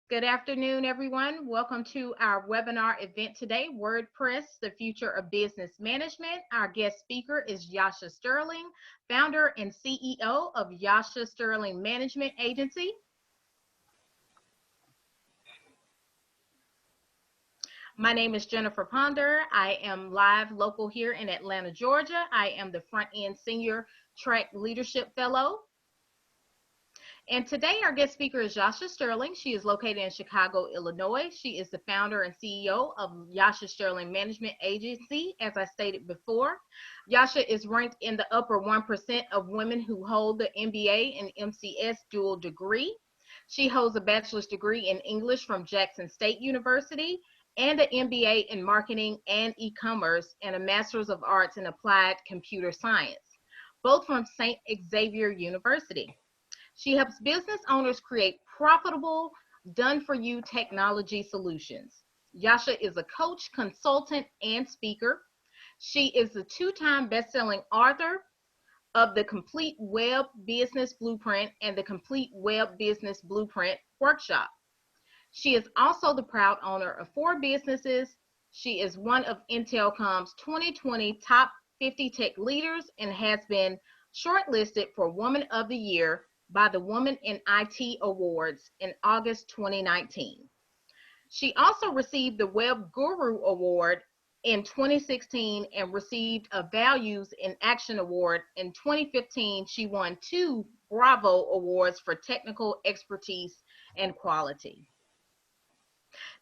Good afternoon, everyone. Welcome to our webinar event today, WordPress, the Future of Business Management. Our guest speaker is Yasha Sterling, founder and CEO of Yasha Sterling Management Agency. My name is Jennifer Ponder. I am live local here in Atlanta, Georgia. I am the Front End Senior Track Leadership Fellow. And today our guest speaker is Yasha Sterling. She is located in Chicago, Illinois. She is the founder and CEO of Yasha Sterling Management Agency, as I stated before. Yasha is ranked in the upper 1% of women who hold the MBA and MCS dual degree. She holds a bachelor's degree in English from Jackson State University and an MBA in marketing and e-commerce and a master's of arts in applied computer science, both from St. Xavier University. She helps business owners create profitable, done-for-you technology solutions. Yasha is a coach, consultant, and speaker. She is the two-time best-selling author of the Complete Web Business Blueprint and the Complete Web Business Blueprint Workshop. She is also the proud owner of 4 businesses. She is one of Intelcom's 2020 Top 50 Tech Leaders and has been shortlisted for Woman of the Year by the Women in IT Awards in August 2019. She also received the Web Guru Award in 2016 and received a Values in Action Award. In 2015, she won 2 Bravo Awards for technical expertise and quality.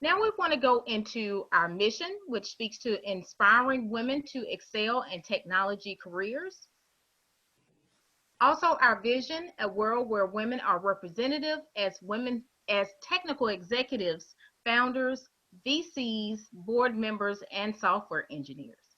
Now we want to go into our mission, which speaks to inspiring women to excel in technology careers. Also, our vision, a world where women are representative as technical executives, founders, VCs, board members, and software engineers.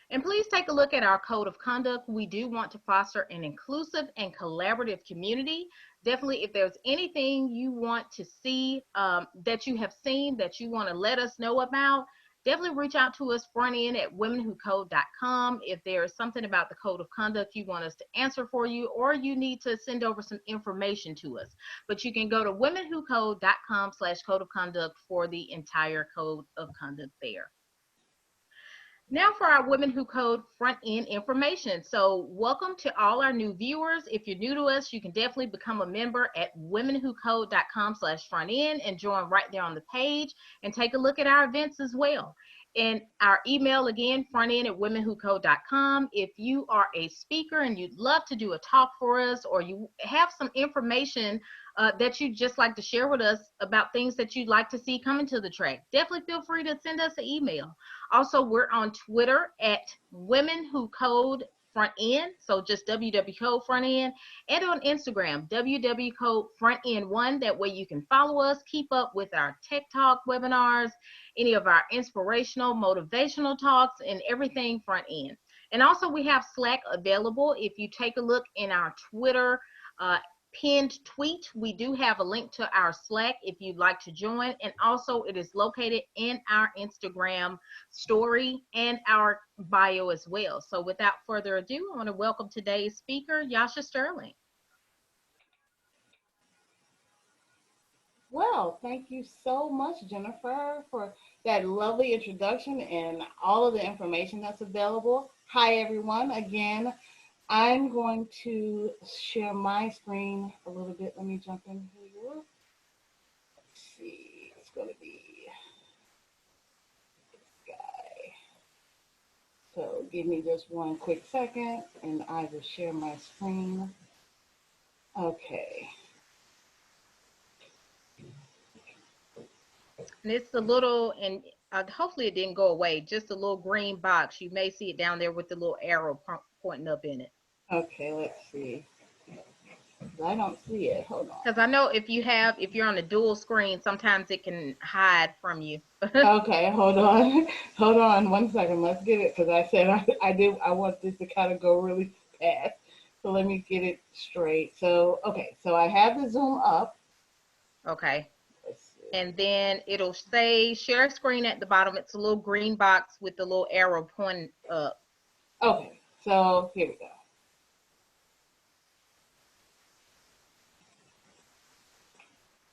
And please take a look at our code of conduct. We do want to foster an inclusive and collaborative community. Definitely, if there's anything you want to see that you have seen that you want to let us know about, definitely reach out to us front end at womenwhocode.com. If there is something about the code of conduct you want us to answer for you, or you need to send over some information to us. But you can go to womenwhocode.com/code of conduct for the entire code of conduct there. Now for our Women Who Code front end information. So welcome to all our new viewers. If you're new to us, you can definitely become a member at womenwhocode.com/front end and join right there on the page and take a look at our events as well. And our email again, frontend at womenwhocode.com. If you are a speaker and you'd love to do a talk for us, or you have some information that you'd just like to share with us about things that you'd like to see coming to the track, definitely feel free to send us an email. Also, we're on Twitter at Women Who Code Front End, so just WWCode Front End, and on Instagram, WWCode Front End 1. That way you can follow us, keep up with our Tech Talk webinars, any of our inspirational, motivational talks, and everything front end. And also we have Slack available. If you take a look in our Twitter pinned tweet, we do have a link to our Slack if you'd like to join, and also it is located in our Instagram story and our bio as well. So without further ado, I want to welcome today's speaker, Yasha Sterling. Well, thank you so much, Jennifer, for that lovely introduction and all of the information that's available. Hi, everyone. Again, I'm going to share my screen a little bit. Let me jump in here. Let's see. It's going to be this guy. So give me just one quick second, and I will share my screen. Okay. And it's the little, and hopefully it didn't go away, just a little green box. You may see it down there with the little arrow pointing up in it. Okay, let's see. I don't see it. Hold on. Because I know if you're on a dual screen, sometimes it can hide from you. Okay, hold on. Hold on 1 second. Let's get it, because I said I want this to kind of go really fast. So let me get it straight. So, okay, so I have the Zoom up. Okay. And then it'll say share screen at the bottom. It's a little green box with the little arrow pointing up. Okay, so here we go.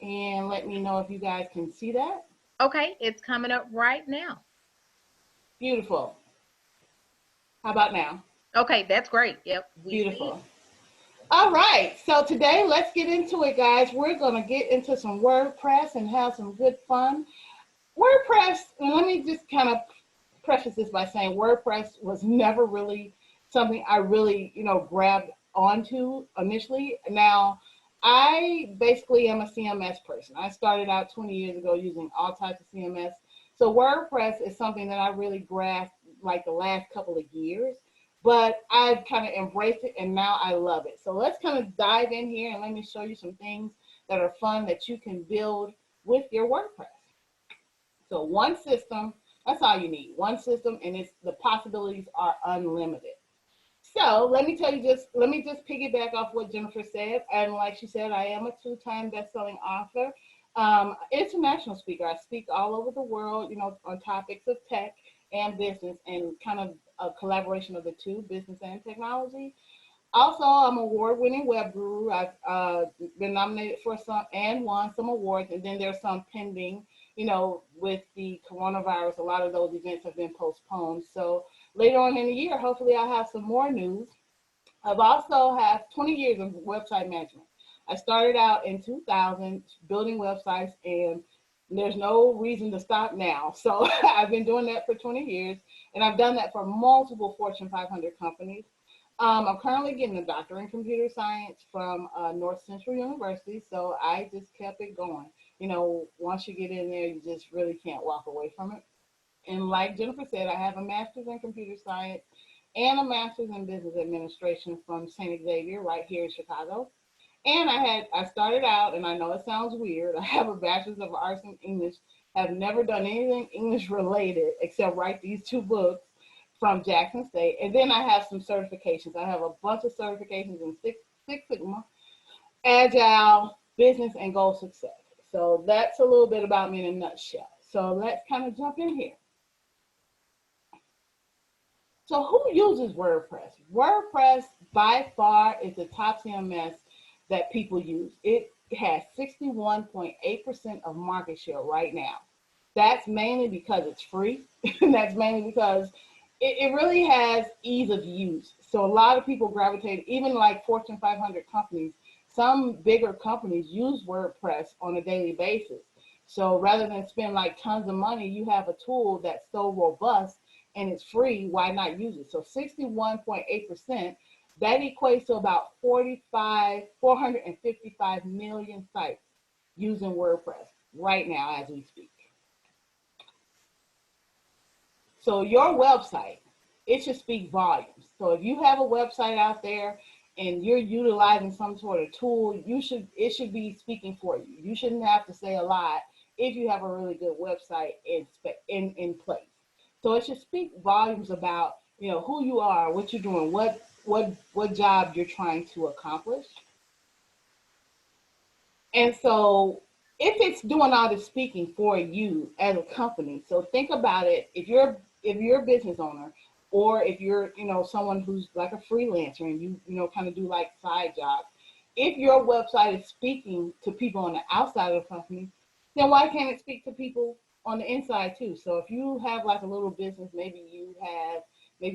and let me know if you guys can see that. Okay, it's coming up right now. Beautiful. How about now? Okay, that's great. Yep, we see it. Beautiful. All right, so today let's get into it, guys. We're going to get into some WordPress and have some good fun. WordPress, and let me just kind of preface this by saying WordPress was never really something I really, grabbed onto initially. Now, I basically am a CMS person. I started out 20 years ago using all types of CMS. So WordPress is something that I really grasped like the last couple of years, but I've kind of embraced it and now I love it. So let's kind of dive in here and let me show you some things that are fun that you can build with your WordPress. So one system, that's all you need. One system, and the possibilities are unlimited. So let me just piggyback off what Jennifer said. And like she said, I am a two-time best-selling author, international speaker. I speak all over the world, on topics of tech and business, and kind of a collaboration of the two, business and technology. Also, I'm an award-winning web guru. I've been nominated for some and won some awards, and then there's some pending. With the coronavirus, a lot of those events have been postponed. So later on in the year, hopefully I'll have some more news. I've also have 20 years of website management. I started out in 2000 building websites, and there's no reason to stop now. So I've been doing that for 20 years, and I've done that for multiple Fortune 500 companies. I'm currently getting a doctorate in computer science from North Central University, so I just kept it going. Once you get in there, you just really can't walk away from it. And like Jennifer said, I have a master's in computer science and a master's in business administration from St. Xavier right here in Chicago. And I started out, and I know it sounds weird, I have a bachelor's of arts in English, have never done anything English related except write these two books from Jackson State. And then I have some certifications. I have a bunch of certifications in Six Sigma, Agile, business, and goal success. So that's a little bit about me in a nutshell. So let's kind of jump in here. So who uses WordPress? WordPress by far is the top CMS that people use. It has 61.8% of market share right now. That's mainly because it's free. And that's mainly because it really has ease of use. So a lot of people gravitate, even like Fortune 500 companies, some bigger companies use WordPress on a daily basis. So rather than spend like tons of money, you have a tool that's so robust and it's free, why not use it? So 61.8%, that equates to about 455 million sites using WordPress right now as we speak. So your website, it should speak volumes. So if you have a website out there and you're utilizing some sort of tool, it should be speaking for you. You shouldn't have to say a lot if you have a really good website in place. So it should speak volumes about who you are, what you're doing, what job you're trying to accomplish. And so if it's doing all the speaking for you as a company, so think about it. If you're a business owner, or if you're someone who's like a freelancer and you kind of do like side jobs, if your website is speaking to people on the outside of the company, then why can't it speak to people on the inside too? So if you have like a little business, maybe you have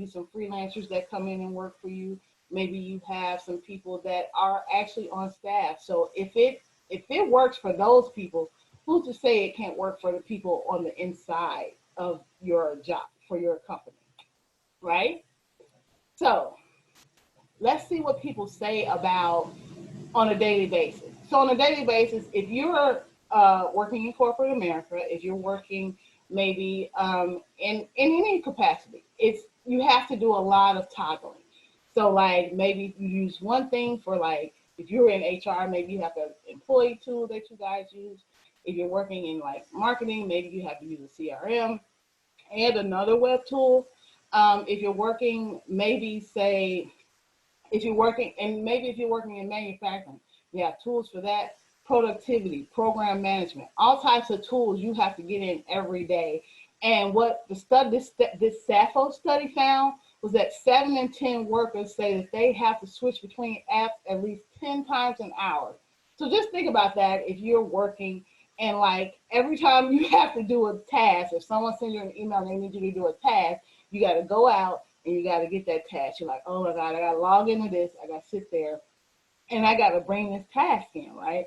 some freelancers that come in and work for you, maybe you have some people that are actually on staff. So if it works for those people, who's to say it can't work for the people on the inside of your job, for your company, right? So let's see what people say about on a daily basis. So on a daily basis, if you're working in corporate America, if you're working maybe in any capacity, you have to do a lot of toggling. So like maybe you use one thing for like, if you're in HR, maybe you have an employee tool that you guys use. If you're working in like marketing, maybe you have to use a CRM and another web tool. If you're working, if you're working in manufacturing, you have tools for that. Productivity, program management, all types of tools you have to get in every day. And what this SAFO study found was that 7 in 10 workers say that they have to switch between apps at least 10 times an hour. So just think about that if you're working and like every time you have to do a task, if someone sends you an email and they need you to do a task, you got to go out and you got to get that task. You're like, oh my God, I got to log into this. I got to sit there and I got to bring this task in, right?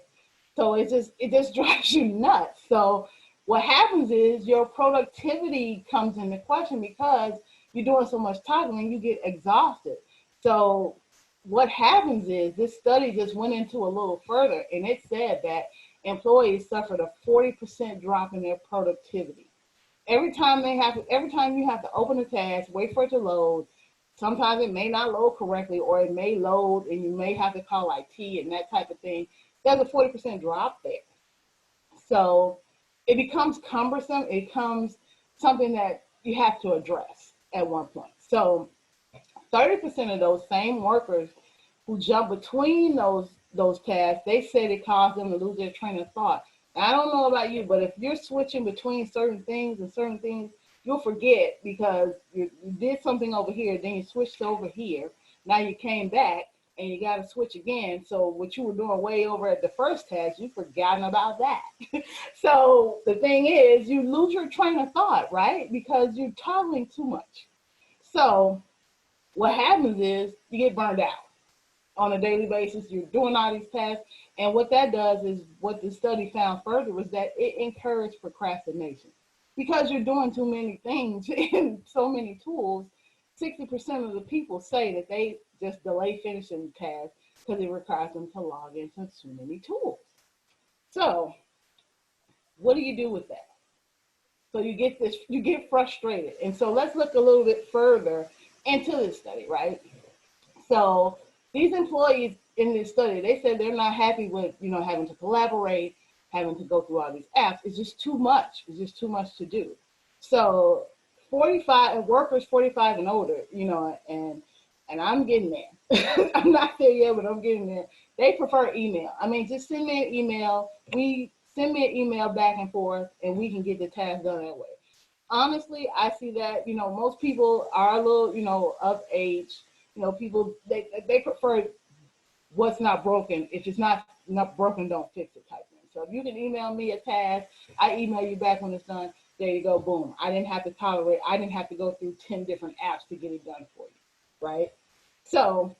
So it just drives you nuts. So what happens is your productivity comes into question because you're doing so much toggling, you get exhausted. So what happens is this study just went into a little further, and it said that employees suffered a 40% drop in their productivity. Every time you have to open a task, wait for it to load. Sometimes it may not load correctly, or it may load and you may have to call IT and that type of thing. There's a 40% drop there. So it becomes cumbersome. It becomes something that you have to address at one point. So 30% of those same workers who jump between those tasks, they said it caused them to lose their train of thought. Now, I don't know about you, but if you're switching between certain things and certain things, you'll forget because you did something over here, then you switched over here. Now you came back and you got to switch again. So what you were doing way over at the first task, you've forgotten about that. So the thing is, you lose your train of thought, right? Because you're toggling too much. So what happens is you get burned out on a daily basis. You're doing all these tasks. And what that does is what the study found further was that it encouraged procrastination. Because you're doing too many things in so many tools, 60% of the people say that they just delay finishing the task because it requires them to log into too many tools. So what do you do with that? So you get frustrated. And so let's look a little bit further into this study, right? So these employees in this study, they said they're not happy with, having to collaborate, having to go through all these apps. It's just too much. It's just too much to do. So 45 workers 45 and older, and I'm getting there. I'm not there yet, but I'm getting there. They prefer email. I mean, just send me an email. Send me an email back and forth, and we can get the task done that way. Honestly, I see that, most people are a little, of age. People, they prefer what's not broken. If it's not broken, don't fix it type thing. So if you can email me a task, I email you back when it's done. There you go, boom. I didn't have to tolerate. I didn't have to go through 10 different apps to get it done for you, right? So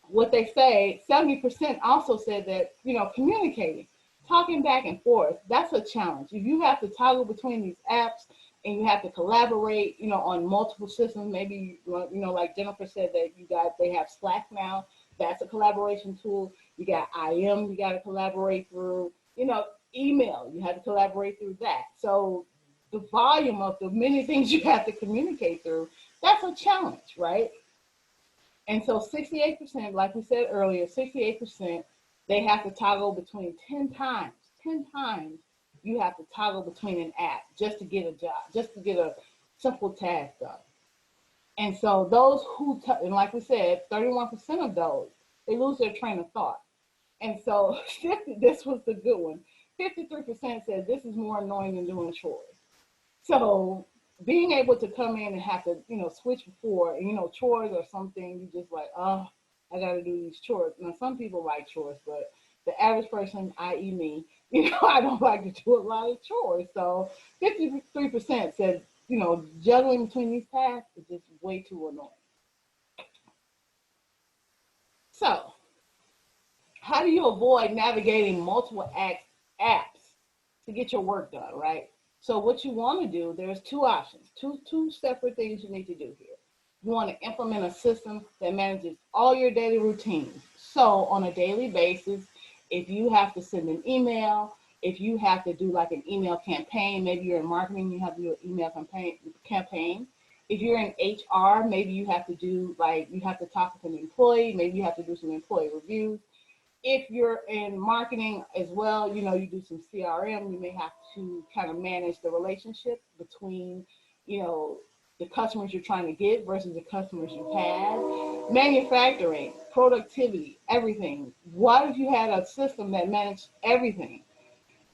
what they say, 70% also said that, communicating, talking back and forth, that's a challenge. If you have to toggle between these apps and you have to collaborate, on multiple systems, maybe, like Jennifer said that they have Slack now. That's a collaboration tool. You got IM, you got to collaborate through, email, you have to collaborate through that. So the volume of the many things you have to communicate through, that's a challenge, right? And so 68%, like we said earlier, 68%, they have to toggle between 10 times. 10 times you have to toggle between an app just to get a job, just to get a simple task done. And so those and like we said, 31% of those, they lose their train of thought. And so this was the good one. 53% said this is more annoying than doing chores. So being able to come in and have to, switch before, and, chores or something, you just like, oh, I got to do these chores. Now, some people like chores, but the average person, i.e. me, I don't like to do a lot of chores. So 53% said, juggling between these tasks is just way too annoying. So how do you avoid navigating multiple apps to get your work done, right? So what you want to do, there's two options, two separate things you need to do here. You want to implement a system that manages all your daily routines. So on a daily basis, if you have to send an email, if you have to do like an email campaign, maybe you're in marketing, you have to do an email campaign. If you're in HR, maybe you have to talk with an employee, maybe you have to do some employee reviews. If you're in marketing as well, you do some CRM, you may have to kind of manage the relationship between, the customers you're trying to get versus the customers you have. Manufacturing, productivity, everything. What if you had a system that managed everything?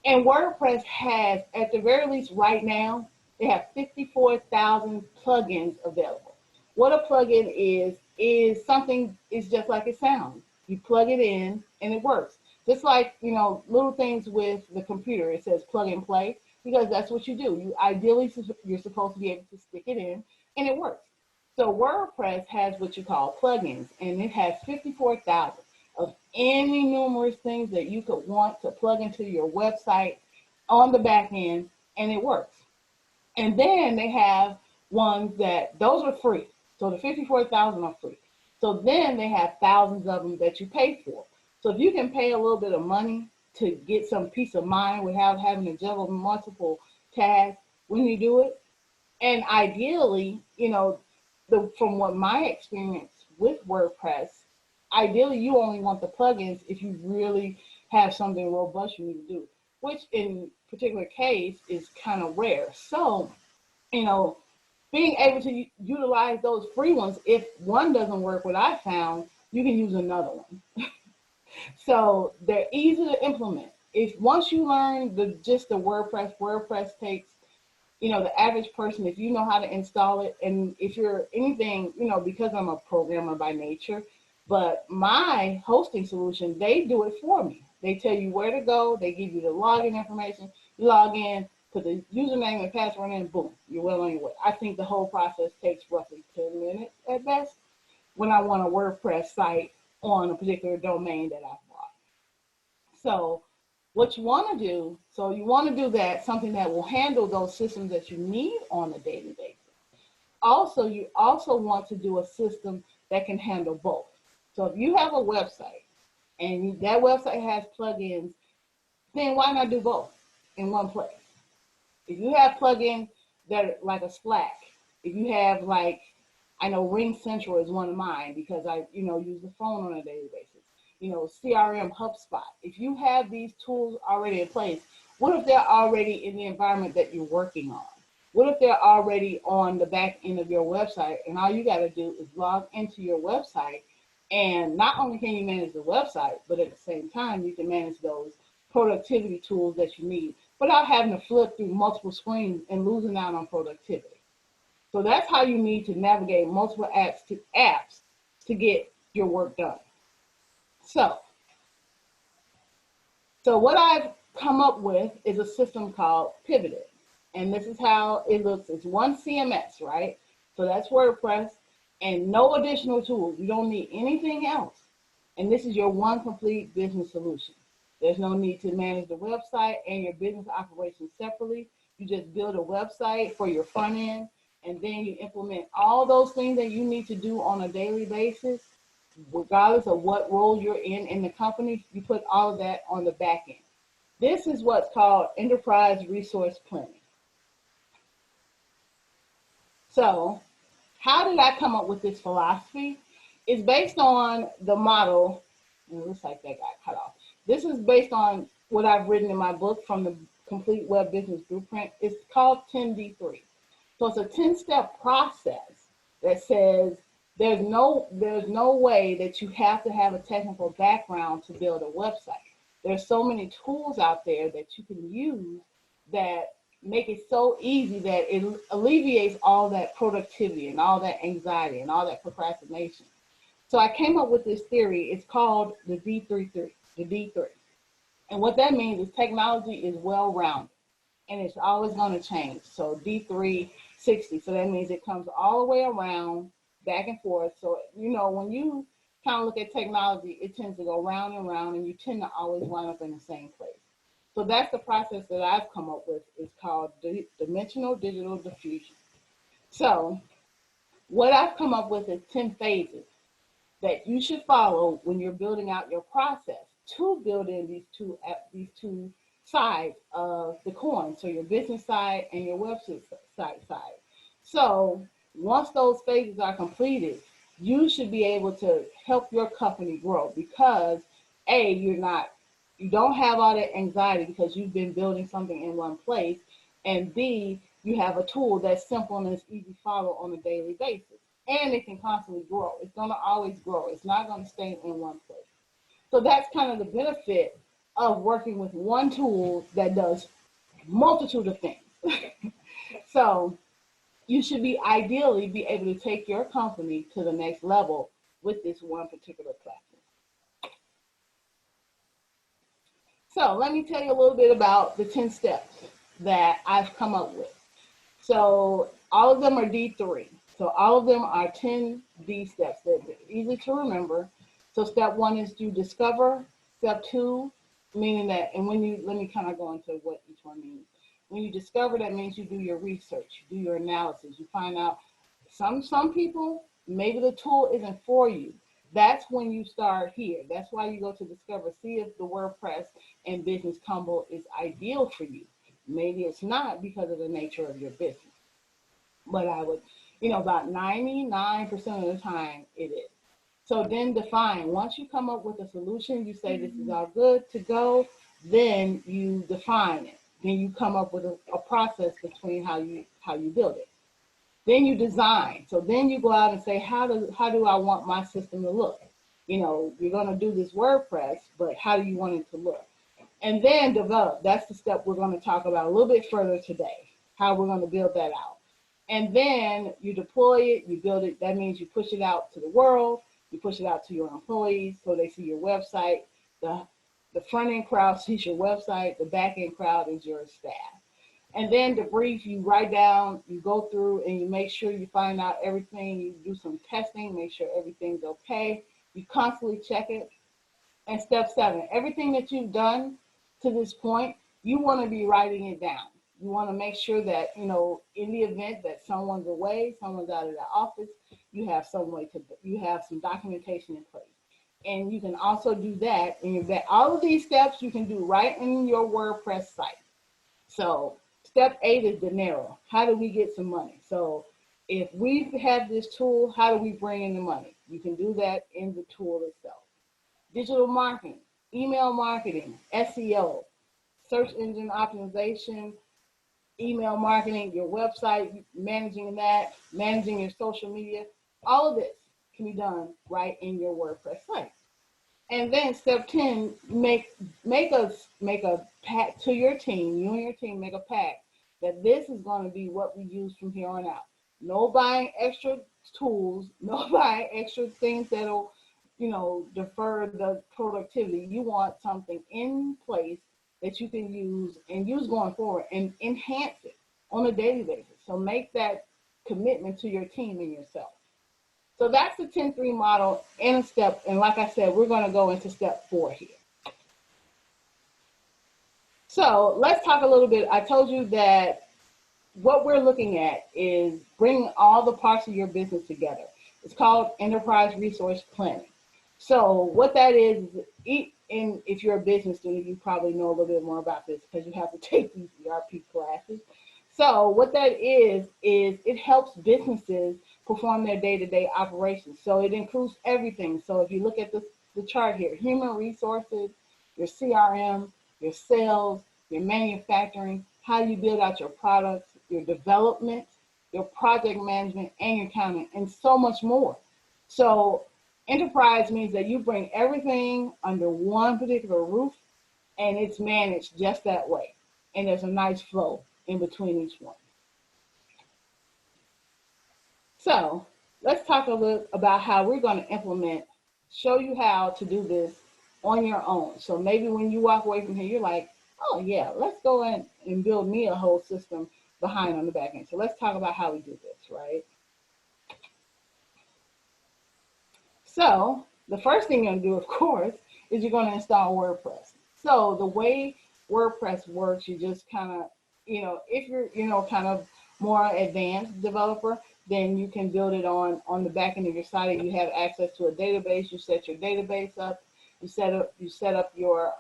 And WordPress has, at the very least right now, they have 54,000 plugins available. What a plugin is something, is just like it sounds. You plug it in and it works. Just like, little things with the computer, it says plug and play, because that's what you do. You're supposed to be able to stick it in, and it works. So WordPress has what you call plugins, and it has 54,000 of any numerous things that you could want to plug into your website on the back end, and it works. And then they have ones those are free. So the 54,000 are free. So then they have thousands of them that you pay for. So if you can pay a little bit of money to get some peace of mind without having to juggle multiple tasks when you do it, and ideally, from what my experience with WordPress, ideally you only want the plugins if you really have something robust you need to do, which in particular case is kind of rare. So, being able to utilize those free ones, if one doesn't work, what I found, you can use another one. So they're easy to implement. If once you learn the gist of WordPress takes, the average person, if you know how to install it, and if you're anything, because I'm a programmer by nature, but my hosting solution, they do it for me. They tell you where to go. They give you the login information. You log in, put the username and password in, boom, you're well on your way. I think the whole process takes roughly 10 minutes at best when I want a WordPress site on a particular domain that I've bought. So what you want to do, you want to do that, something that will handle those systems that you need on a daily basis. Also, you also want to do a system that can handle both. So if you have a website and that website has plugins, then why not do both in one place? If you have plugins that are like a Slack, if you have I know Ring Central is one of mine because I, use the phone on a daily basis. CRM, HubSpot. If you have these tools already in place, what if they're already in the environment that you're working on? What if they're already on the back end of your website and all you got to do is log into your website, and not only can you manage the website, but at the same time you can manage those productivity tools that you need without having to flip through multiple screens and losing out on productivity. So that's how you need to navigate multiple apps to get your work done. So what I've come up with is a system called Pivoted. And this is how it looks. It's one CMS, right? So that's WordPress and no additional tools. You don't need anything else. And this is your one complete business solution. There's no need to manage the website and your business operations separately. You just build a website for your front end, and then you implement all those things that you need to do on a daily basis. Regardless of what role you're in the company, you put all of that on the back end. This is what's called enterprise resource planning. So how did I come up with this philosophy? It's based on the model. It looks like that got cut off. This is based on what I've written in my book from the Complete Web Business Blueprint. It's called 10D3. So it's a 10-step process that says there's no way that you have to have a technical background to build a website. There's so many tools out there that you can use that make it so easy that it alleviates all that productivity and all that anxiety and all that procrastination. So I came up with this theory. It's called the D3. And what that means is technology is well-rounded and it's always going to change. So D360. So that means it comes all the way around, back and forth. So, when you kind of look at technology, it tends to go round and round, and you tend to always wind up in the same place. So that's the process that I've come up with. It's called dimensional digital diffusion. So what I've come up with is 10 phases that you should follow when you're building out your process to build in these two sides of the coin. So your business side and your website side. So once those phases are completed, you should be able to help your company grow because you don't have all that anxiety because you've been building something in one place, and B, you have a tool that's simple and it's easy to follow on a daily basis, and it can constantly grow. It's going to always grow. It's not going to stay in one place. So that's kind of the benefit of working with one tool that does multitude of things. So you should ideally be able to take your company to the next level with this one particular platform. So let me tell you a little bit about the 10 steps that I've come up with. So all of them are D3. So all of them are 10 D steps. They're easy to remember. So step one is to discover. Step two, meaning that, and when you, let me kind of go into what each one means. When you discover, that means you do your research, you do your analysis, you find out some people, maybe the tool isn't for you. That's when you start here. That's why you go to discover, see if the WordPress and Business Combo is ideal for you. Maybe it's not because of the nature of your business. But I would, about 99% of the time it is. So then define. Once you come up with a solution, you say this is all good to go, then you define it. Then you come up with a process between how you build it. Then you design. So then you go out and say, how do I want my system to look? You're going to do this WordPress, but how do you want it to look? And then develop. That's the step we're going to talk about a little bit further today, how we're going to build that out. And then you deploy it, you build it. That means you push it out to the world, you push it out to your employees so they see your website. The front end crowd sees your website, the back end crowd is your staff. And then the brief, you write down, you go through and you make sure you find out everything. You do some testing, make sure everything's okay. You constantly check it. And step 7, everything that you've done to this point, you want to be writing it down. You want to make sure that, in the event that someone's away, someone's out of the office, you have some documentation in place. And you can also do that in your back. All of these steps you can do right in your WordPress site. So step 8 is the narrow. How do we get some money? So if we have this tool, how do we bring in the money? You can do that in the tool itself. Digital marketing, email marketing, SEO, search engine optimization, email marketing, your website, managing that, managing your social media, all of this can be done right in your WordPress site. And then step 10, make a pact to your team. You and your team make a pact that this is going to be what we use from here on out. No buying extra tools, no buying extra things that'll, defer the productivity. You want something in place that you can use and use going forward and enhance it on a daily basis. So make that commitment to your team and yourself. So that's the 10-3 model in a step. And like I said, we're going to go into step 4 here. So let's talk a little bit. I told you that what we're looking at is bringing all the parts of your business together. It's called enterprise resource planning. So what that is, and if you're a business student, you probably know a little bit more about this because you have to take these ERP classes. So what that is it helps businesses perform their day-to-day operations. So it includes everything. So if you look at the chart here, human resources, your CRM, your sales, your manufacturing, how you build out your products, your development, your project management, and your accounting, and so much more. So enterprise means that you bring everything under one particular roof and it's managed just that way. And there's a nice flow in between each one. So let's talk a little about how we're going to show you how to do this on your own. So maybe when you walk away from here, you're like, oh yeah, let's go in and build me a whole system behind on the back end. So let's talk about how we do this, right? So the first thing you're going to do, of course, is you're going to install WordPress. So the way WordPress works, you just kind of, if you're, kind of more advanced developer, then you can build it on the back end of your site. You have access to a database. You set your database up. You set up your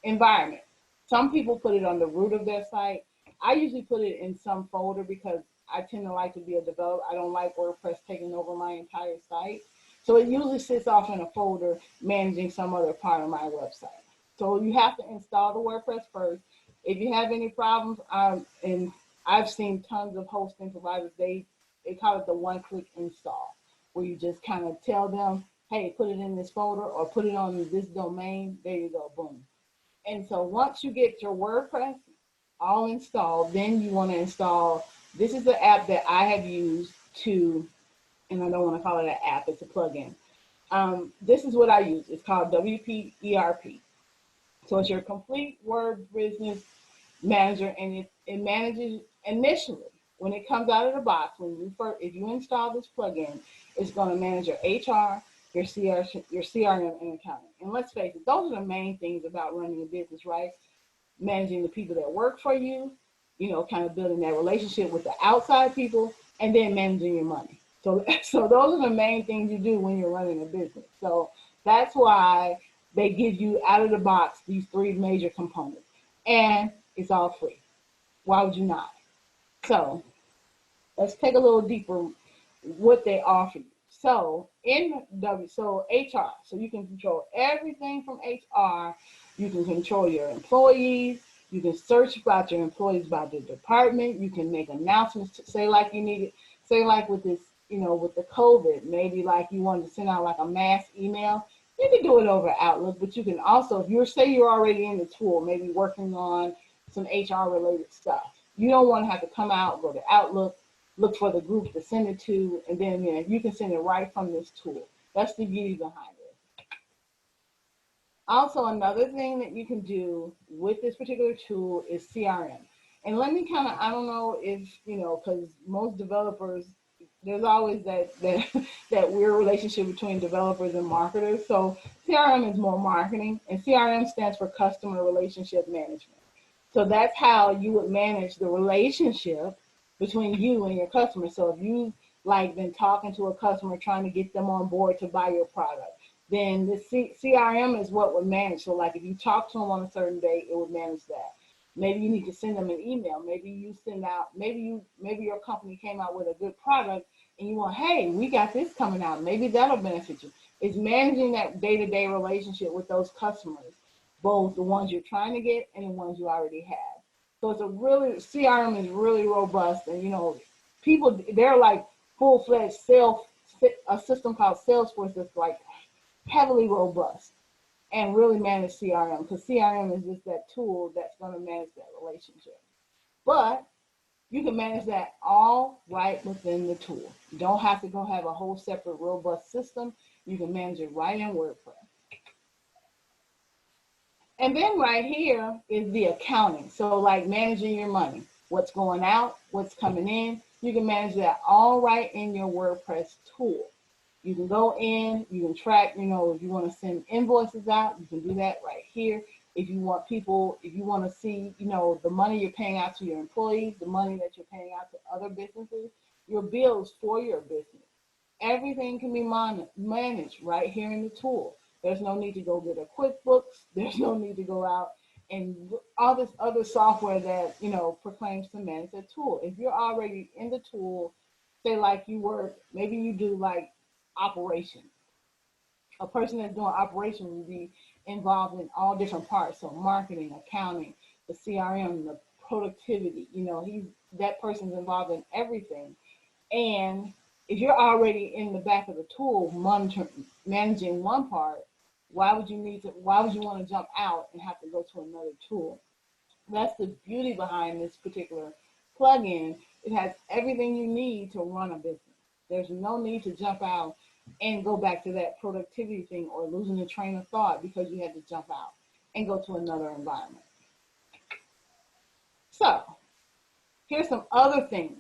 environment. Some people put it on the root of their site. I usually put it in some folder because I tend to like to be a developer. I don't like WordPress taking over my entire site. So it usually sits off in a folder managing some other part of my website. So you have to install the WordPress first. If you have any problems, and I've seen tons of hosting providers, they call it the one-click install, where you just kind of tell them, hey, put it in this folder or put it on this domain. There you go, boom. And so once you get your WordPress all installed, then you want to install, this is the app that I have used to, and I don't want to call it an app, it's a plugin. This is what I use. It's called WP ERP. So it's your complete Word business manager, and it manages initially when it comes out of the box. When you first, if you install this plugin, it's going to manage your HR, your CRM, and accounting. And let's face it, those are the main things about running a business, right? Managing the people that work for you, kind of building that relationship with the outside people, and then managing your money. So, so those are the main things you do when you're running a business. So that's why they give you out of the box these three major components, and it's all free. Why would you not? So let's take a little deeper what they offer you. So so HR, so you can control everything from HR. You can control your employees. You can search about your employees by the department. You can make announcements to say like you need it. Say like with this, with the COVID, maybe like you wanted to send out like a mass email. You can do it over Outlook, but you can also, if you're already in the tool, maybe working on some HR related stuff. You don't want to have to come out, go to Outlook, look for the group to send it to, and then you can send it right from this tool. That's the beauty behind it. Also, another thing that you can do with this particular tool is CRM. And let me kind of, I don't know if, because most developers, there's always that weird relationship between developers and marketers. So CRM is more marketing, and CRM stands for customer relationship management. So that's how you would manage the relationship between you and your customer. So if you like been talking to a customer trying to get them on board to buy your product, then the CRM is what would manage. So like if you talk to them on a certain day, it would manage that. Maybe you need to send them an email. Maybe you send out, maybe your company came out with a good product and you want, hey, we got this coming out. Maybe that'll benefit you. It's managing that day-to-day relationship with those customers, both the ones you're trying to get and the ones you already have. So it's CRM is really robust, and people, they're like full-fledged a system called Salesforce that's like heavily robust and really manage CRM, because CRM is just that tool that's going to manage that relationship. But you can manage that all right within the tool. You don't have to go have a whole separate robust system. You can manage it right in WordPress. And then right here is the accounting. So like managing your money, what's going out, what's coming in. You can manage that all right in your WordPress tool. You can go in, you can track, if you want to send invoices out, you can do that right here. If you want to see, the money you're paying out to your employees, the money that you're paying out to other businesses, your bills for your business. Everything can be managed right here in the tool. There's no need to go get a QuickBooks. There's no need to go out and all this other software that, proclaims to manage a tool. If you're already in the tool, say like you work, maybe you do like operations. A person that's doing operations will be involved in all different parts. So marketing, accounting, the CRM, the productivity, that person's involved in everything. And if you're already in the back of the tool managing one part, why would you want to jump out and have to go to another tool? That's the beauty behind this particular plugin. It has everything you need to run a business. There's no need to jump out and go back to that productivity thing or losing the train of thought because you had to jump out and go to another environment. So here's some other things.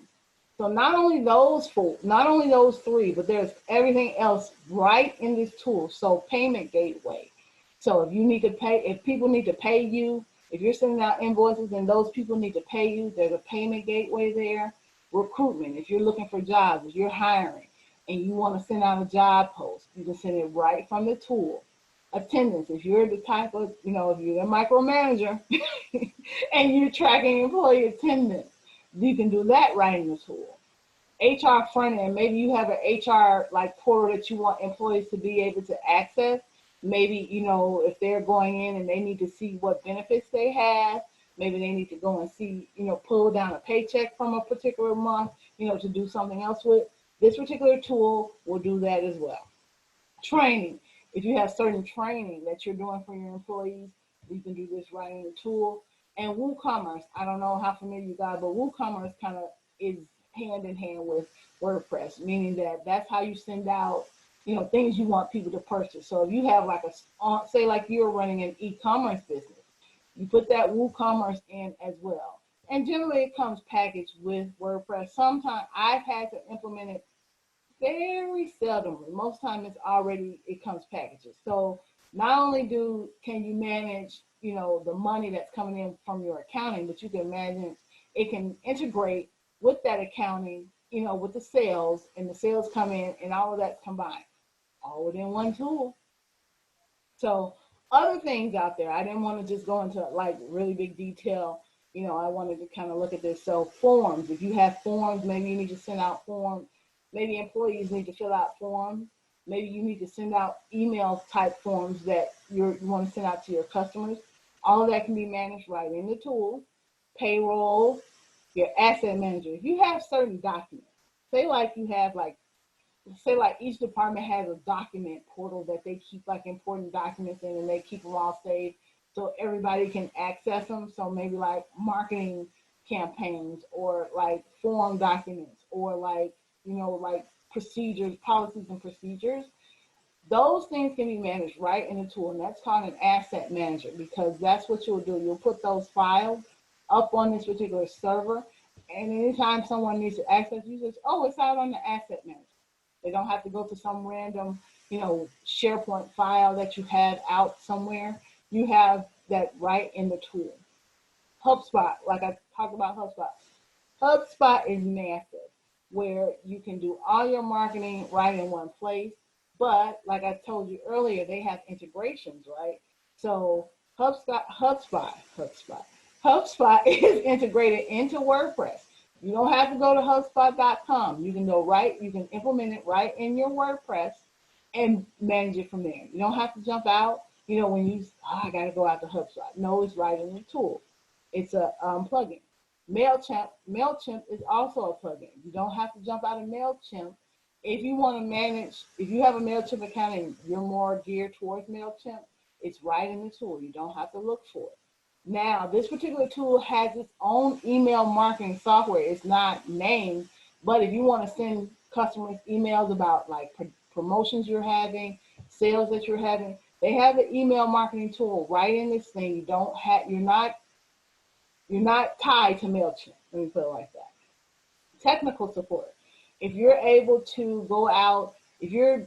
So not only those three, but there's everything else right in this tool. So payment gateway. So if people need to pay you, if you're sending out invoices and those people need to pay you, there's a payment gateway there. Recruitment, if you're looking for jobs, if you're hiring and you want to send out a job post, you can send it right from the tool. Attendance, if you're the type of, if you're a micromanager and you're tracking employee attendance, you can do that right in the tool. HR front end, maybe you have an HR like portal that you want employees to be able to access. Maybe, if they're going in and they need to see what benefits they have, maybe they need to go and see, pull down a paycheck from a particular month, to do something else with. This particular tool will do that as well. Training, if you have certain training that you're doing for your employees, you can do this right in the tool. And WooCommerce, I don't know how familiar you guys, but WooCommerce kind of is hand in hand with WordPress, meaning that that's how you send out things you want people to purchase. So if you have like say like you're running an e-commerce business, you put that WooCommerce in as well. And generally it comes packaged with WordPress. Sometimes I've had to implement it very seldomly. Most time it comes packaged. So not only can you manage, the money that's coming in from your accounting, but you can manage, it can integrate with that accounting, with the sales, and the sales come in and all of that's combined all within one tool. So other things out there, I didn't want to just go into like really big detail. I wanted to kind of look at this. So forms, if you have forms, maybe you need to send out forms. Maybe employees need to fill out forms. Maybe you need to send out email type forms that you want to send out to your customers. All of that can be managed right in the tool. Payroll, your asset manager. If you have certain documents, say like you have like say like each department has a document portal that they keep like important documents in, and they keep them all saved so everybody can access them. So maybe like marketing campaigns, or like form documents, or like like procedures, policies and procedures. Those things can be managed right in the tool, and that's called an asset manager, because that's what you'll do. You'll put those files up on this particular server, and anytime someone needs to access, you just, oh, it's out on the asset manager. They don't have to go to some random, SharePoint file that you have out somewhere. You have that right in the tool. HubSpot, like I talked about HubSpot. HubSpot is massive, where you can do all your marketing right in one place. But like I told you earlier, they have integrations, right? So HubSpot is integrated into WordPress. You don't have to go to HubSpot.com. You can you can implement it right in your WordPress and manage it from there. You don't have to jump out, when I got to go out to HubSpot. No, it's right in the tool. It's a plugin. MailChimp is also a plugin. You don't have to jump out of MailChimp. If you want to manage, if you have a MailChimp account and you're more geared towards MailChimp, it's right in the tool. You don't have to look for it. Now, this particular tool has its own email marketing software. It's not named, but if you want to send customers emails about like promotions you're having, sales that you're having, they have an email marketing tool right in this thing. You're not tied to MailChimp. Let me put it like that. Technical support. If you're able to go out, if you're,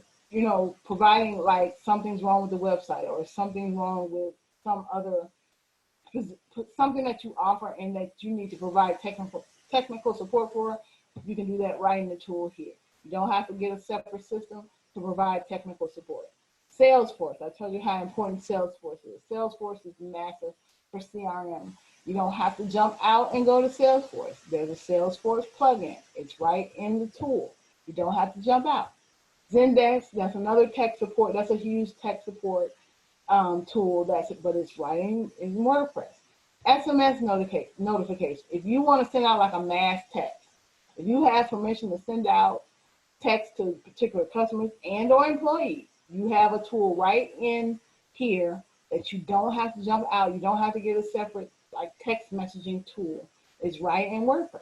providing like something's wrong with the website, or something's wrong with some other, something that you offer and that you need to provide technical support for, you can do that right in the tool here. You don't have to get a separate system to provide technical support. Salesforce, I told you how important Salesforce is. Salesforce is massive for CRM. You don't have to jump out and go to Salesforce. There's a Salesforce plugin. It's right in the tool. You don't have to jump out. Zendesk, that's another tech support. That's a huge tech support tool. But it's right in WordPress. SMS notification. If you want to send out like a mass text, if you have permission to send out text to particular customers and or employees, you have a tool right in here that you don't have to jump out. You don't have to get a separate like text messaging tool. It's right in WordPress.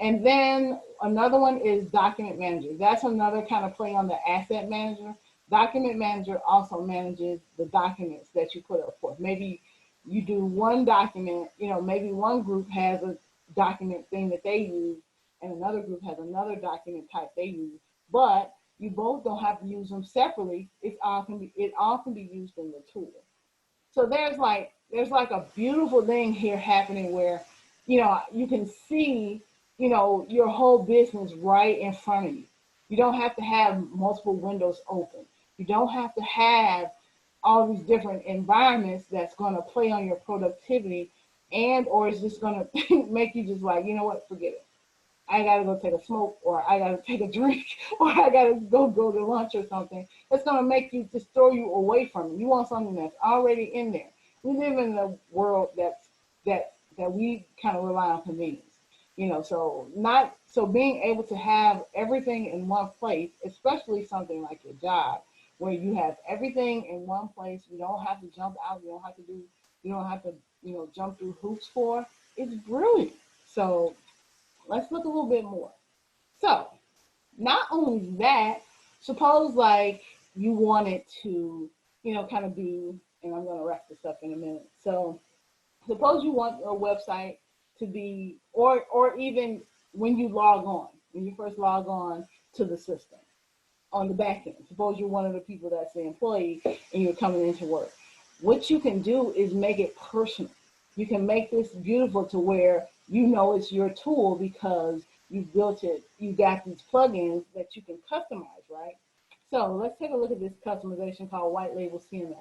And then another one is document manager. That's another kind of play on the asset manager. Document manager also manages the documents that you put up for. Maybe you do one document, maybe one group has a document thing that they use and another group has another document type they use, but you both don't have to use them separately. It all can be used in the tool. So there's like a beautiful thing here happening where, you can see, your whole business right in front of you. You don't have to have multiple windows open. You don't have to have all these different environments that's going to play on your productivity, and or it's just going to make you just like, you know what, forget it. I got to go take a smoke, or I got to take a drink, or I got to go to lunch or something. It's going to make you, just throw you away from it. You want something that's already in there. We live in a world that we kind of rely on convenience. So being able to have everything in one place, especially something like your job, where you have everything in one place, you don't have to jump out, you don't have to, jump through hoops for, it's brilliant. So let's look a little bit more. So not only that, suppose like you wanted to, kind of be, and I'm going to wrap this up in a minute. So suppose you want your website to be, or even when you log on, when you first log on to the system on the back end. Suppose you're one of the people that's the employee and you're coming into work. What you can do is make it personal. You can make this beautiful to where you know it's your tool because you built it. You got these plugins that you can customize, right? So let's take a look at this customization called White Label CMS.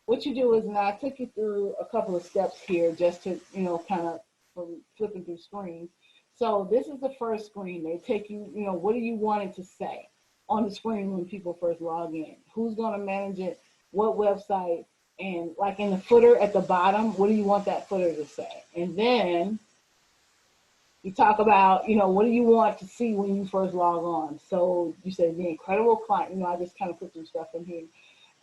What you do is, now I took you through a couple of steps here just to, kind of from flipping through screens. So this is the first screen. They take you, what do you want it to say on the screen when people first log in? Who's going to manage it? What website? And like in the footer at the bottom, what do you want that footer to say? And then you talk about, what do you want to see when you first log on? So you say the incredible client, I just kind of put some stuff in here.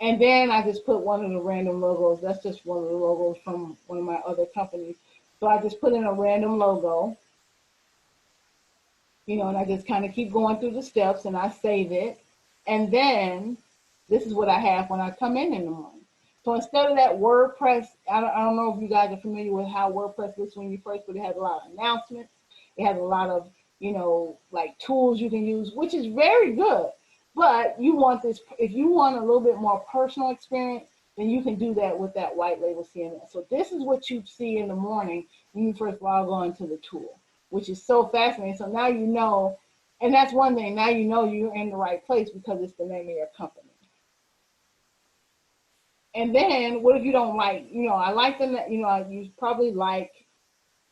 And then I just put one of the random logos. That's just one of the logos from one of my other companies. So I just put in a random logo, and I just kind of keep going through the steps and I save it. And then this is what I have when I come in the morning. So instead of that WordPress, I don't know if you guys are familiar with how WordPress looks when you first, but it has a lot of announcements. It has a lot of, like tools you can use, which is very good. But you want this, if you want a little bit more personal experience, then you can do that with that White Label CMS. So this is what you see in the morning when you first log on to the tool, which is so fascinating. So now you know, and that's one thing, now you know you're in the right place because it's the name of your company. And then what if you don't like, I like them, you probably like,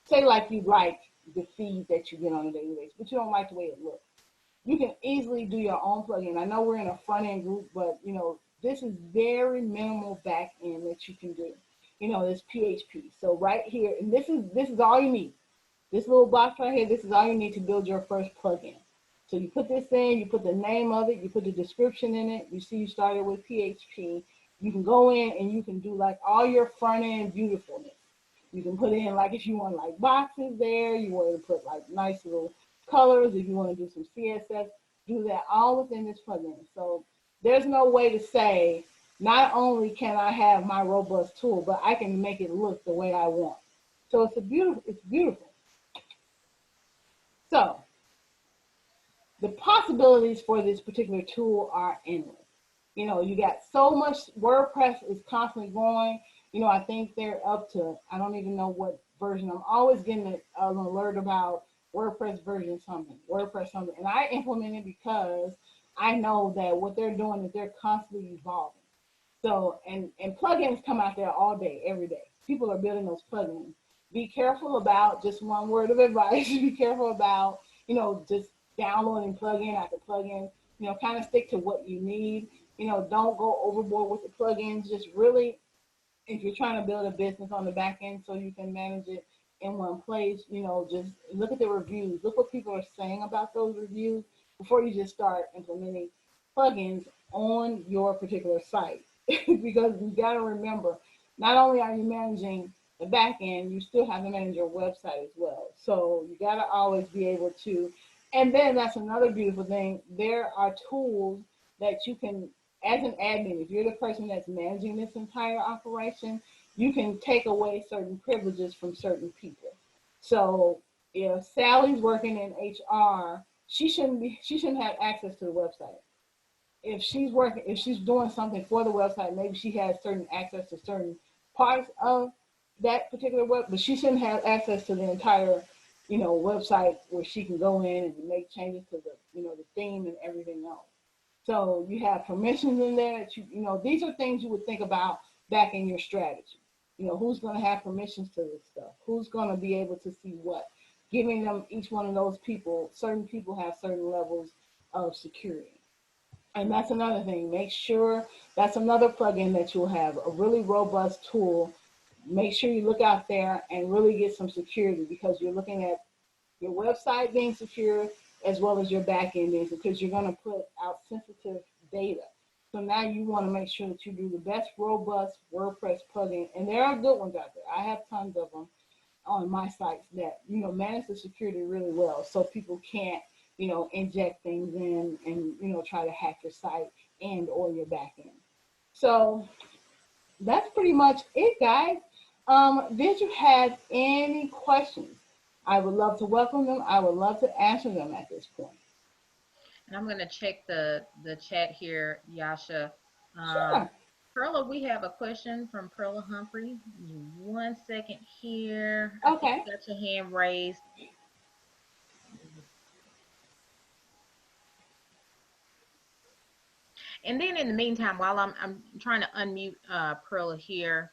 say like you like the feed that you get on a daily basis, but you don't like the way it looks. You can easily do your own plugin. I know we're in a front end group, but this is very minimal back end that you can do. It's PHP. So right here, and this is all you need. This little box right here, this is all you need to build your first plugin. So you put this in, you put the name of it, you put the description in it. You see you started with PHP. You can go in and you can do like all your front end beautifulness. You can put in like if you want like boxes there, you want to put like nice little colors, if you want to do some CSS, do that all within this plugin. So there's no way to say, not only can I have my robust tool, but I can make it look the way I want. So it's beautiful. So the possibilities for this particular tool are endless. You got so much. WordPress is constantly growing. I think they're up to, I don't even know what version. I'm always getting an alert about WordPress version something, WordPress something. And I implement it because I know that what they're doing is they're constantly evolving. So, and plugins come out there all day, every day. People are building those plugins. Be careful about, just one word of advice, be careful about, just downloading plugin after plugin. Kind of stick to what you need. Don't go overboard with the plugins. Just really, if you're trying to build a business on the back end so you can manage it in one place, just look at the reviews. Look what people are saying about those reviews before you just start implementing plugins on your particular site. Because you got to remember, not only are you managing the back end, you still have to manage your website as well. So you got to always be able to, and then that's another beautiful thing. There are tools that you can, as an admin, if you're the person that's managing this entire operation, you can take away certain privileges from certain people. So if Sally's working in HR, she shouldn't have access to the website. If she's doing something for the website, maybe she has certain access to certain parts of that particular web, but she shouldn't have access to the entire, website where she can go in and make changes to the theme and everything else. So you have permissions in there that these are things you would think about back in your strategy. Who's going to have permissions to this stuff? Who's going to be able to see what? Giving them, each one of those people, certain people have certain levels of security. And that's another thing. Make sure that's another plugin that you'll have, a really robust tool. Make sure you look out there and really get some security, because you're looking at your website being secure as well as your back end being secure, because you're going to put out sensitive data. So now you want to make sure that you do the best robust WordPress plugin. And there are good ones out there. I have tons of them on my sites that, manage the security really well, so people can't inject things in and, try to hack your site and or your back end. So that's pretty much it, guys. Did you have any questions? I would love to welcome them. I would love to answer them at this point. And I'm going to check the chat here, Yasha. Sure. Perla, we have a question from Perla Humphrey. Give me 1 second here. I see Okay. you got your hand raised. And then in the meantime, while I'm trying to unmute Perla here,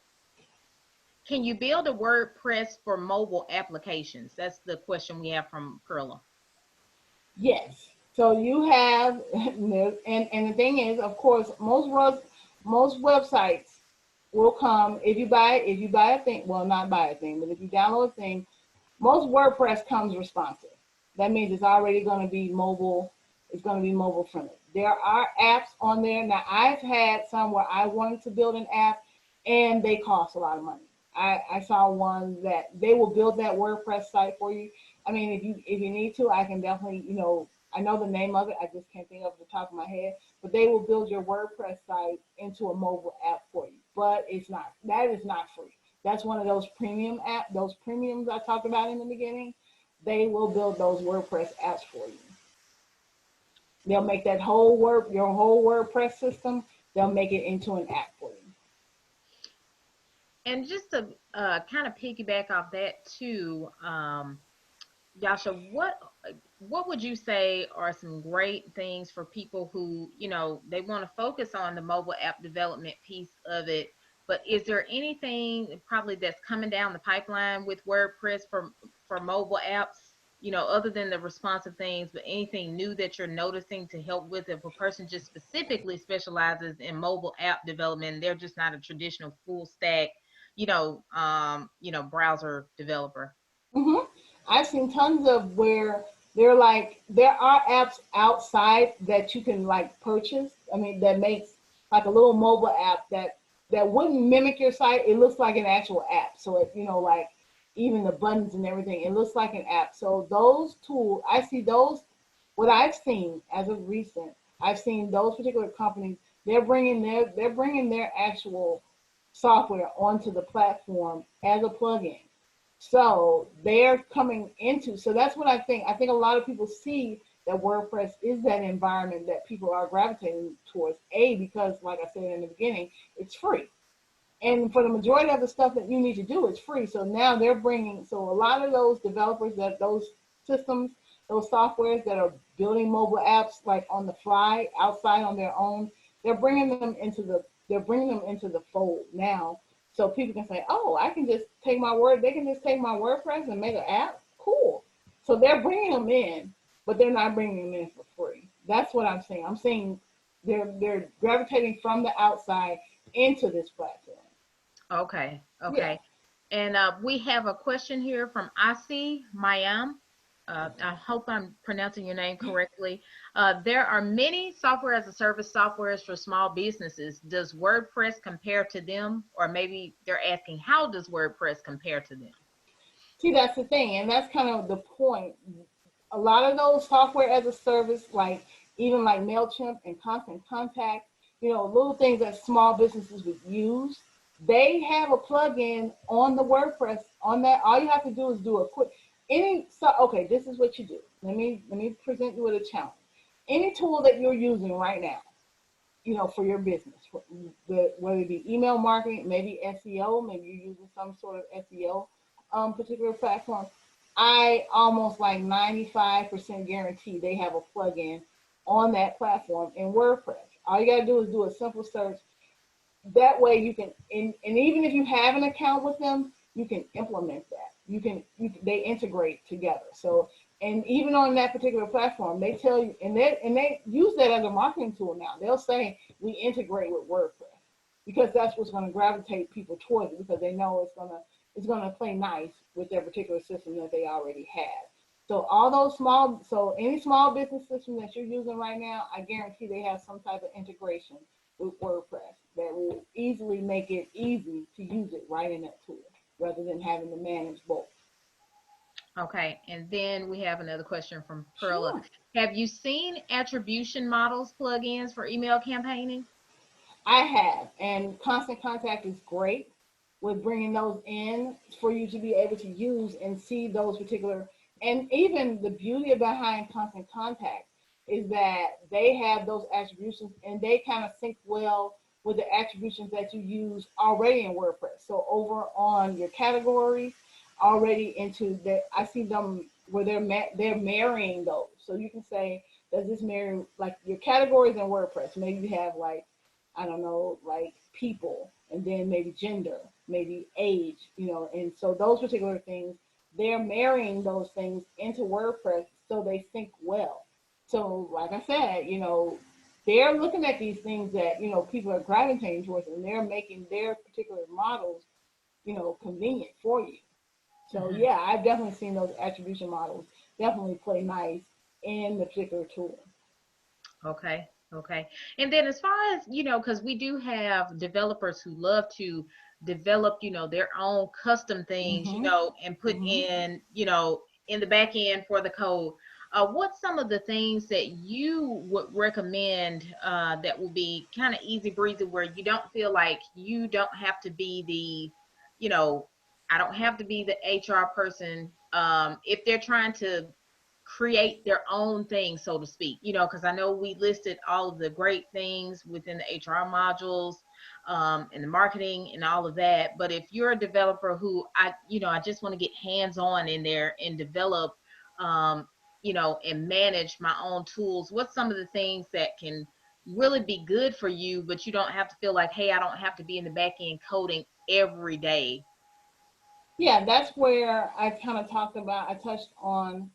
can you build a WordPress for mobile applications? That's the question we have from Perla. Yes. So you have, and the thing is, of course, most websites will come if you buy a thing. Well, not buy a thing, but if you download a thing, most WordPress comes responsive. That means it's already going to be mobile. It's going to be mobile friendly. There are apps on there. Now, I've had some where I wanted to build an app and they cost a lot of money. I saw one that they will build that WordPress site for you. I mean, if you need to, I can definitely, I know the name of it. I just can't think of the top of my head. But they will build your WordPress site into a mobile app for you. But that is not free. That's one of those those premiums I talked about in the beginning. They will build those WordPress apps for you. They'll make your whole WordPress system, they'll make it into an app for you. And just to kind of piggyback off that too, Yasha, what would you say are some great things for people who, they want to focus on the mobile app development piece of it, but is there anything probably that's coming down the pipeline with WordPress for mobile apps, other than the responsive things, but anything new that you're noticing to help with if a person just specifically specializes in mobile app development, they're just not a traditional full stack, browser developer? Mm-hmm. I've seen tons of where there are apps outside that you can like purchase. I mean, that makes like a little mobile app that wouldn't mimic your site. It looks like an actual app. So it, like even the buttons and everything, it looks like an app. So those tools, I see those. What I've seen as of recent, I've seen those particular companies. They're bringing their actual software onto the platform as a plugin. So they're coming into, so that's what I think. I think a lot of people see that WordPress is that environment that people are gravitating towards. Because, like I said in the beginning, it's free. And for the majority of the stuff that you need to do, it's free. So now so a lot of those developers, those systems, those softwares that are building mobile apps like on the fly, outside on their own, they're bringing them into the fold now. So people can say, oh, they can just take my WordPress and make an app. Cool. So they're bringing them in, but they're not bringing them in for free. That's what I'm saying. I'm saying they're gravitating from the outside into this platform. Okay, Yeah. okay. And we have a question here from Asi Mayam. I hope I'm pronouncing your name correctly. There are many software as a service softwares for small businesses. Does WordPress compare to them? Or maybe they're asking, how does WordPress compare to them? See, that's the thing, and that's kind of the point. A lot of those software as a service, like even like MailChimp and Constant Contact, little things that small businesses would use, they have a plugin on the WordPress on that. All you have to do is do a quick okay, this is what you do. Let me present you with a challenge. Any tool that you're using right now, for your business, whether it be email marketing, maybe SEO, maybe you're using some sort of SEO particular platform. I almost like 95% guarantee they have a plugin on that platform in WordPress. All you got to do is do a simple search. That way you can, and even if you have an account with them, you can implement that. They integrate together. So, and even on that particular platform, they tell you, and they use that as a marketing tool now. They'll say we integrate with WordPress because that's what's going to gravitate people towards it, because they know it's gonna play nice with their particular system that they already have. So any small business system that you're using right now, I guarantee they have some type of integration with WordPress that will easily make it easy to use it right in that tool rather than having to manage both. Okay, and then we have another question from Perla. Sure. Have you seen attribution models plugins for email campaigning? I have, and Constant Contact is great with bringing those in for you to be able to use and see those particular. And even the beauty behind Constant Contact is that they have those attributions and they kind of sync well with the attributions that you use already in WordPress. So over on your categories, already into the, I see them where they're marrying those. So you can say, does this marry like your categories in WordPress? Maybe you have like, I don't know, like people, and then maybe gender, maybe age, and so those particular things, they're marrying those things into WordPress so they sync well. So, like I said, they're looking at these things that, people are gravitating towards, and they're making their particular models, convenient for you. So, Hmm. yeah, I've definitely seen those attribution models definitely play nice in the particular tool. Okay. Okay. And then as far as, because we do have developers who love to develop, their own custom things, Mm-hmm. and put Mm-hmm. in, in the back end for the code. What's some of the things that you would recommend that will be kind of easy breezy where you don't feel like you don't have to be the, I don't have to be the HR person if they're trying to create their own thing, so to speak, because I know we listed all of the great things within the HR modules and the marketing and all of that. But if you're a developer who I just want to get hands on in there and develop, um, and manage my own tools, what's some of the things that can really be good for you, but you don't have to feel like, hey, I don't have to be in the back end coding every day? Yeah, that's where I kind of talked about, I touched on,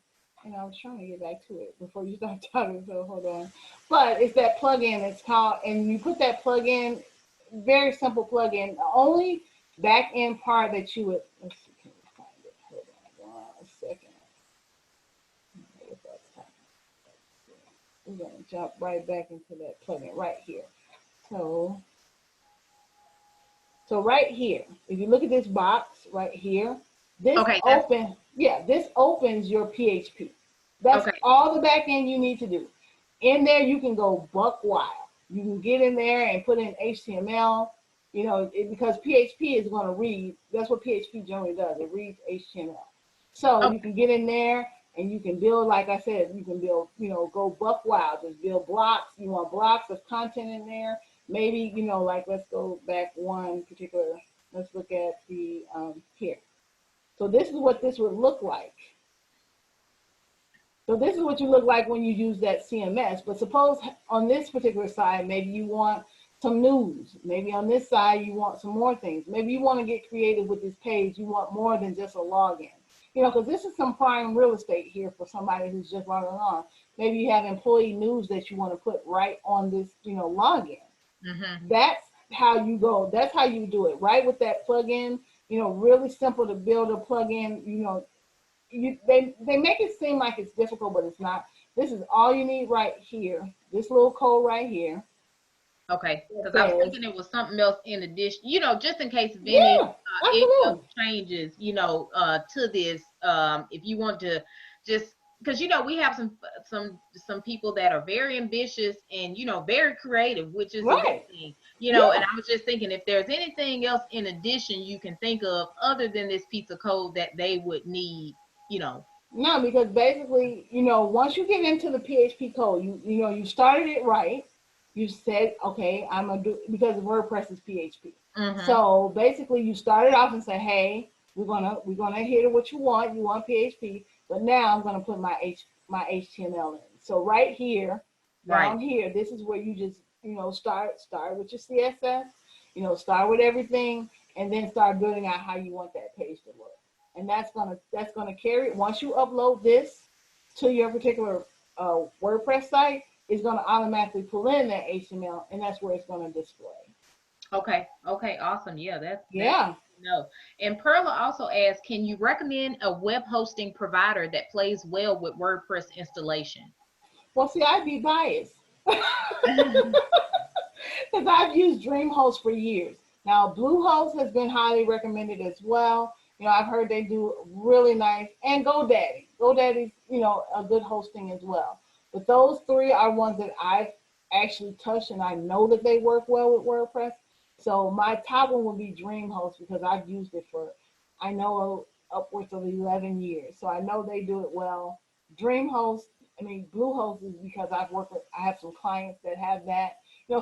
and I was trying to get back to it before you start talking, so hold on. But it's that plugin, it's called, and you put that plugin, very simple plugin. The only back end part that you would, let's see, can we find it? Hold on 1 second. We're going to jump right back into that plugin right here. So, so right here, if you look at this box right here, Okay, that's this opens your PHP. That's okay. all the back end you need to do. In there, you can go buck wild. You can get in there and put in HTML, because PHP is going to read. That's what PHP generally does. It reads HTML. So you Okay. can get in there and you can build, like I said, you can build, go buck wild. Just build blocks. You want blocks of content in there. Maybe, like let's go back one particular, let's look at the here. So this is what this would look like. So this is what you look like when you use that CMS. But suppose on this particular side, maybe you want some news. Maybe on this side, you want some more things. Maybe you want to get creative with this page. You want more than just a login. Because this is some prime real estate here for somebody who's just logging on. Maybe you have employee news that you want to put right on this, login. Hmm. That's how you go. That's how you do it, right? With that plugin, really simple to build a plugin. They make it seem like it's difficult, but it's not. This is all you need right here. This little code right here Okay, that because I was says, thinking it was something else in addition, just in case of yeah, any absolutely, other changes, to this. If you want to just because we have some people that are very ambitious and very creative, which is a good right, thing. And yeah. I was just thinking if there's anything else in addition you can think of other than this piece of code that they would need, you know. No, because basically, once you get into the PHP code, you started it right. You said, okay, I'm gonna do because WordPress is PHP. Mm-hmm. So basically, you started off and say, hey, we're gonna hit what you want. You want PHP, but now I'm gonna put my HTML in. So right here, Right. down here, this is where you just start with your CSS. Start with everything, and then start building out how you want that page to look, and that's gonna carry it. Once you upload this to your particular WordPress site, it's gonna automatically pull in that HTML, and that's where it's gonna display. Okay. Okay. Awesome. Yeah, that's Yeah. good to know. And Perla also asks, can you recommend a web hosting provider that plays well with WordPress installation? Well, see, I'd be biased because I've used DreamHost for years. Now, Bluehost has been highly recommended as well. I've heard they do really nice, and GoDaddy. GoDaddy's, a good hosting as well. But those three are ones that I've actually touched, and I know that they work well with WordPress. So my top one would be DreamHost because I've used it for, I know, upwards of 11 years. So I know they do it well. DreamHost, I mean, Bluehost is because I have some clients that have that.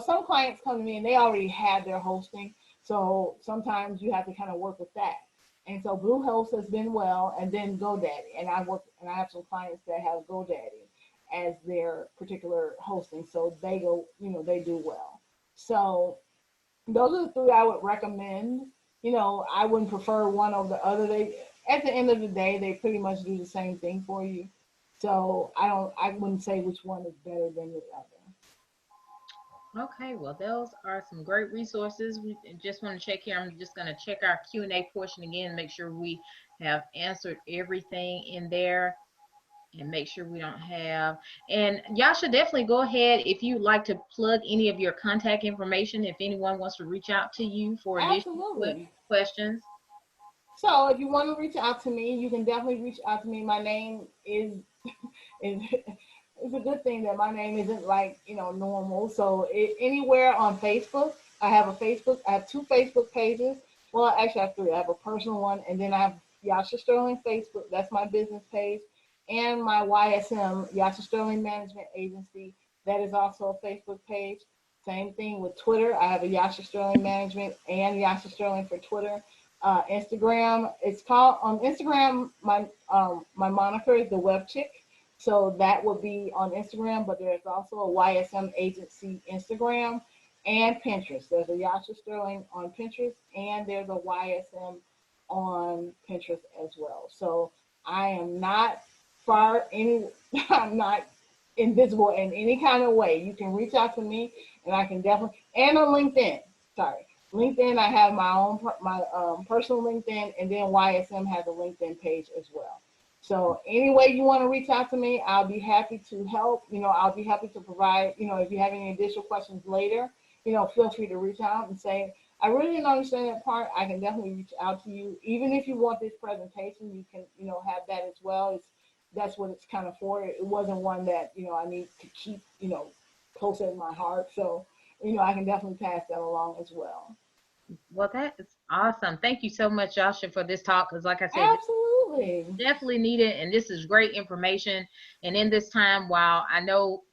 Some clients come to me and they already have their hosting. So sometimes you have to kind of work with that. And so Bluehost has been well, and then GoDaddy. And I have some clients that have GoDaddy as their particular hosting. So they go, they do well. So those are the three I would recommend. I wouldn't prefer one over the other. At the end of the day, they pretty much do the same thing for you. So I wouldn't say which one is better than the other. Okay, well, those are some great resources. We just want to check here. I'm just going to check our Q&A portion again, make sure we have answered everything in there, and make sure we don't have. And y'all should definitely go ahead if you'd like to plug any of your contact information if anyone wants to reach out to you for additional Absolutely. questions. So if you want to reach out to me, you can definitely reach out to me. My name is it's a good thing that my name isn't like normal. So anywhere on Facebook, I have two Facebook pages. Well, actually, I have three. I have a personal one, and then I have Yasha Sterling Facebook. That's my business page, and my YSM Yasha Sterling Management Agency. That is also a Facebook page. Same thing with Twitter. I have a Yasha Sterling Management and Yasha Sterling for Twitter. Instagram. It's called on Instagram. My moniker is the Web Chick, so that will be on Instagram. But there's also a YSM Agency Instagram and Pinterest. There's a Yasha Sterling on Pinterest, and there's a YSM on Pinterest as well. So I am not far any. I'm not invisible in any kind of way. You can reach out to me, and I can definitely, and on LinkedIn. Sorry. LinkedIn, I have my personal LinkedIn, and then YSM has a LinkedIn page as well. So any way you want to reach out to me, I'll be happy to help. I'll be happy to provide. If you have any additional questions later, feel free to reach out and say, I really didn't understand that part. I can definitely reach out to you. Even if you want this presentation, you can, have that as well. That's what it's kind of for. It wasn't one that, I need to keep, close in my heart. So, I can definitely pass that along as well. Well, that is awesome. Thank you so much, Joshua, for this talk. Because, like I said, Absolutely. definitely needed, and this is great information. And in this time, while I know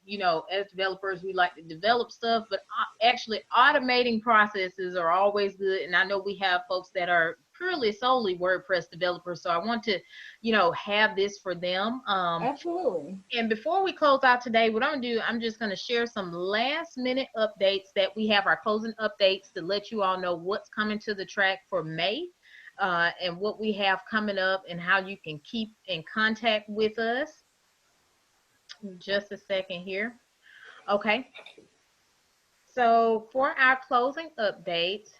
as developers we like to develop stuff, but actually automating processes are always good. And I know we have folks that are purely solely WordPress developers, so I want to have this for them. Absolutely. And before we close out today, what I'm gonna do, I'm just gonna share some last minute updates that we have, our closing updates, to let you all know what's coming to the track for May, and what we have coming up and how you can keep in contact with us. Just a second here. Okay. So for our closing updates,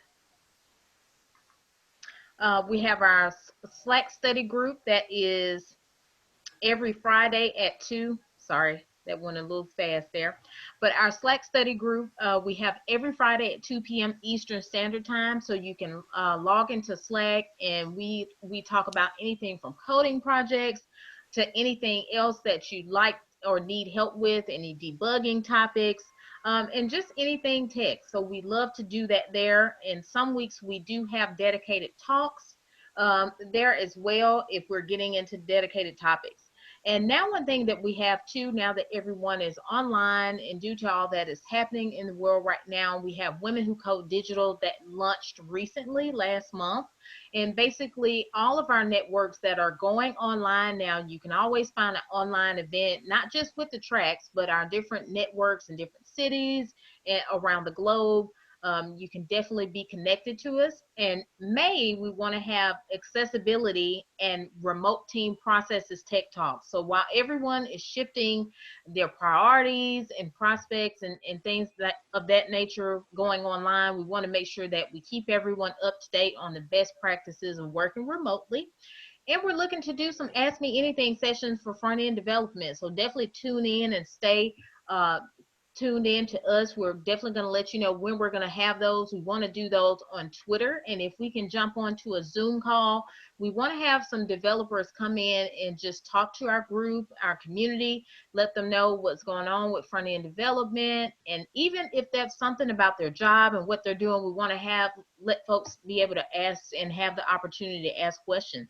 we have our Slack study group that is every Friday at 2. Sorry, that went a little fast there. But our Slack study group, we have every Friday at 2 p.m. Eastern Standard Time. So you can log into Slack, and we talk about anything from coding projects to anything else that you'd like or need help with, any debugging topics. And just anything tech. So we love to do that there. And some weeks we do have dedicated talks there as well if we're getting into dedicated topics. And now one thing that we have too, now that everyone is online and due to all that is happening in the world right now, we have Women Who Code Digital that launched recently last month. And basically all of our networks that are going online now, you can always find an online event, not just with the tracks, but our different networks in different cities and around the globe. You can definitely be connected to us. And May, we want to have accessibility and remote team processes tech talk. So while everyone is shifting their priorities and prospects and things that of that nature going online, we want to make sure that we keep everyone up to date on the best practices of working remotely. And we're looking to do some Ask Me Anything sessions for front end development. So definitely tune in and stay uh, tuned in to us. We're definitely going to let you know when we're going to have those. We want to do those on Twitter. And if we can jump onto a Zoom call, we want to have some developers come in and just talk to our group, our community, let them know what's going on with front end development. And even if that's something about their job and what they're doing, we want to let folks be able to ask and have the opportunity to ask questions.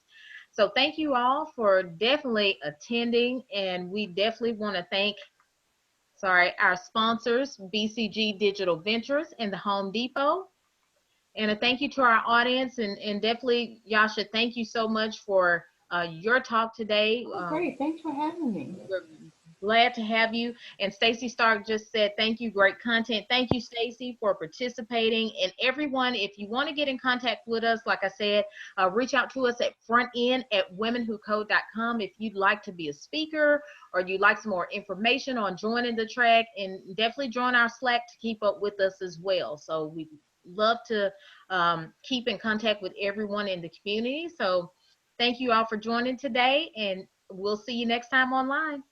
So thank you all for definitely attending, and we definitely want to thank our sponsors, BCG Digital Ventures and the Home Depot. And a thank you to our audience, and definitely, Yasha, thank you so much for your talk today. Oh, great. Thanks for having me. We're glad to have you. And Stacy Stark just said, thank you, great content. Thank you, Stacy, for participating. And everyone, if you want to get in contact with us, like I said, reach out to us at frontend@womenwhocode.com if you'd like to be a speaker or you'd like some more information on joining the track, and definitely join our Slack to keep up with us as well. So we love to keep in contact with everyone in the community. So thank you all for joining today, and we'll see you next time online.